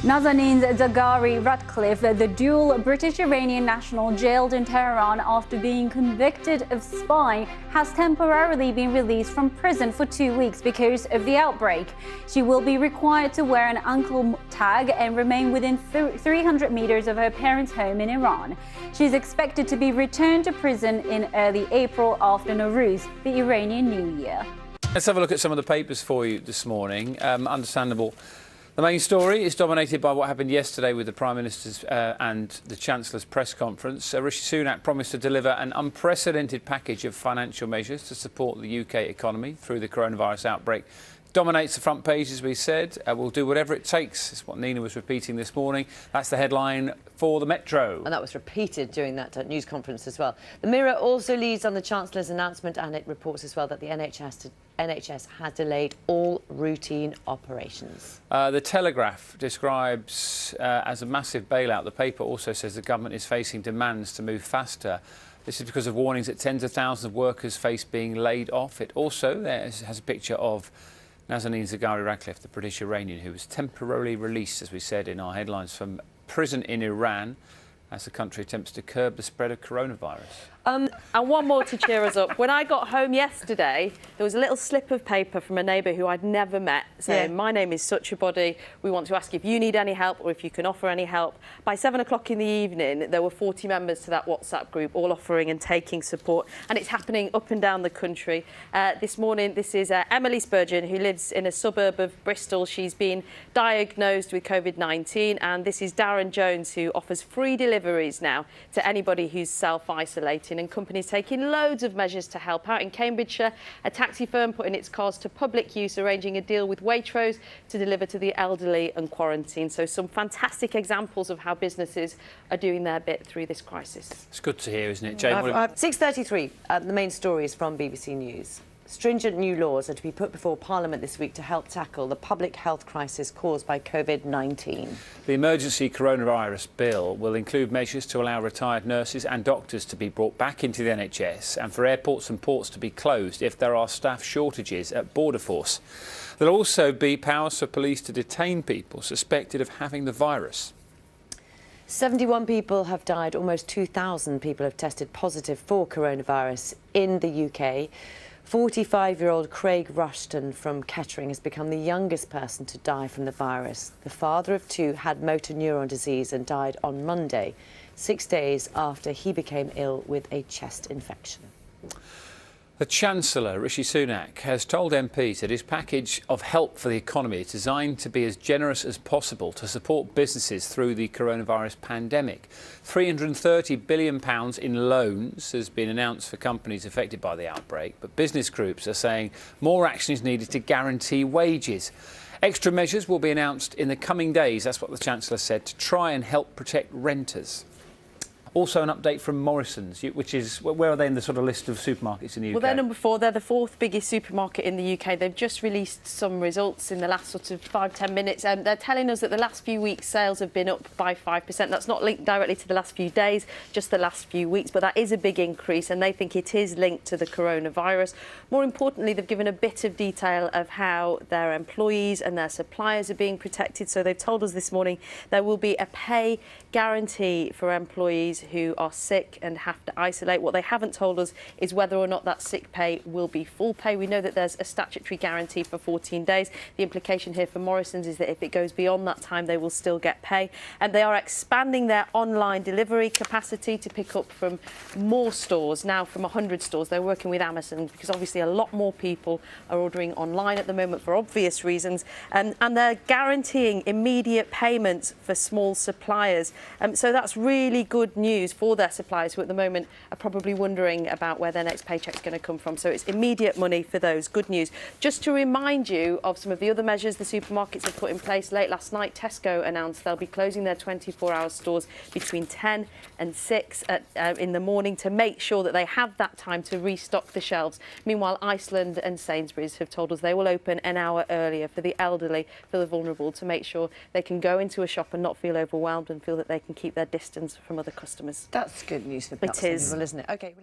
Nazanin Zaghari Ratcliffe, the dual British-Iranian national jailed in Tehran after being convicted of spying, has temporarily been released from prison for 2 weeks because of the outbreak. She will be required to wear an ankle tag and remain within 300 meters of her parents' home in Iran. She is expected to be returned to prison in early April after Nowruz, the Iranian New Year. Let's have a look at some of the papers for you this morning. Understandable. The main story is dominated by what happened yesterday with the Prime Minister's and the Chancellor's press conference. Rishi Sunak promised to deliver an unprecedented package of financial measures to support the UK economy through the coronavirus outbreak. Dominates the front page, as we said. We'll do whatever it takes, is what Nina was repeating this morning. That's the headline for the Metro. And that was repeated during that news conference as well. The Mirror also leads on the Chancellor's announcement, and it reports as well that the NHS has delayed all routine operations. The Telegraph describes as a massive bailout. The paper also says the government is facing demands to move faster. This is because of warnings that tens of thousands of workers face being laid off. It also has a picture of Nazanin Zaghari Ratcliffe, the British Iranian, who was temporarily released, as we said in our headlines, from prison in Iran as the country attempts to curb the spread of coronavirus. And one more to cheer us up. When I got home yesterday, there was a little slip of paper from a neighbour who I'd never met saying, My name is such a body. We want to ask if you need any help or if you can offer any help. By 7 o'clock in the evening, there were 40 members to that WhatsApp group, all offering and taking support. And it's happening up and down the country. This morning, this is Emily Spurgeon, who lives in a suburb of Bristol. She's been diagnosed with Covid-19. And this is Darren Jones, who offers free deliveries now to anybody who's self-isolating. And companies taking loads of measures to help out. In Cambridgeshire, a taxi firm putting its cars to public use, arranging a deal with Waitrose to deliver to the elderly and quarantine. So some fantastic examples of how businesses are doing their bit through this crisis. It's good to hear, isn't it, Jane? 6:33, the main story is from BBC News. Stringent new laws are to be put before Parliament this week to help tackle the public health crisis caused by Covid-19. The emergency coronavirus bill will include measures to allow retired nurses and doctors to be brought back into the NHS and for airports and ports to be closed if there are staff shortages at Border Force. There'll also be powers for police to detain people suspected of having the virus. 71 people have died. Almost 2,000 people have tested positive for coronavirus in the UK. 45-year-old Craig Rushton from Kettering has become the youngest person to die from the virus. The father of two had motor neuron disease and died on Monday, 6 days after he became ill with a chest infection. The Chancellor, Rishi Sunak, has told MPs that his package of help for the economy is designed to be as generous as possible to support businesses through the coronavirus pandemic. £330 billion in loans has been announced for companies affected by the outbreak, but business groups are saying more action is needed to guarantee wages. Extra measures will be announced in the coming days, that's what the Chancellor said, to try and help protect renters. Also an update from Morrisons, which is, where are they in the sort of list of supermarkets in the UK? Well, they're number 4. They're the 4th biggest supermarket in the UK. They've just released some results in the last sort of 5-10 minutes. They're telling us that the last few weeks sales have been up by 5%. That's not linked directly to the last few days, just the last few weeks, but that is a big increase, and they think it is linked to the coronavirus. More importantly, they've given a bit of detail of how their employees and their suppliers are being protected. So they've told us this morning there will be a pay guarantee for employees who are sick and have to isolate. What they haven't told us is whether or not that sick pay will be full pay. We know that there's a statutory guarantee for 14 days. The implication here for Morrisons is that if it goes beyond that time, they will still get pay. And they are expanding their online delivery capacity to pick up from more stores, now from 100 stores. They're working with Amazon because obviously a lot more people are ordering online at the moment for obvious reasons. And they're guaranteeing immediate payments for small suppliers. So that's really good news for their suppliers who at the moment are probably wondering about where their next paycheck's going to come from. So it's immediate money for those. Good news. Just to remind you of some of the other measures the supermarkets have put in place. Late last night, Tesco announced they'll be closing their 24-hour stores between 10 and 6 in the morning to make sure that they have that time to restock the shelves. Meanwhile, Iceland and Sainsbury's have told us they will open an hour earlier for the elderly, for the vulnerable, to make sure they can go into a shop and not feel overwhelmed and feel that they can keep their distance from other customers. That's good news for people, isn't it? Okay.